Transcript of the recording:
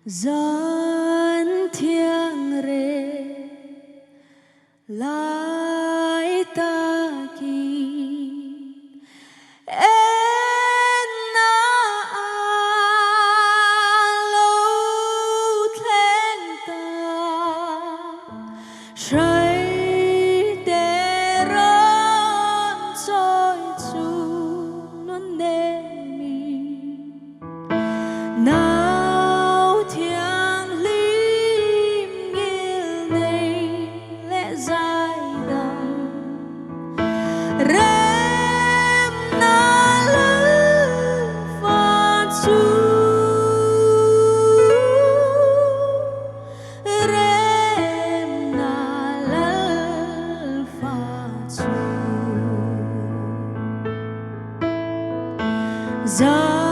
Dân thiêng rê lại ta kỳ em na lâu thèn ta say để rón trôi chu nó nề mi nào thiêng lim nghiêng này lẽ dài đằng rem na lư pha chu rem na lư pha chu.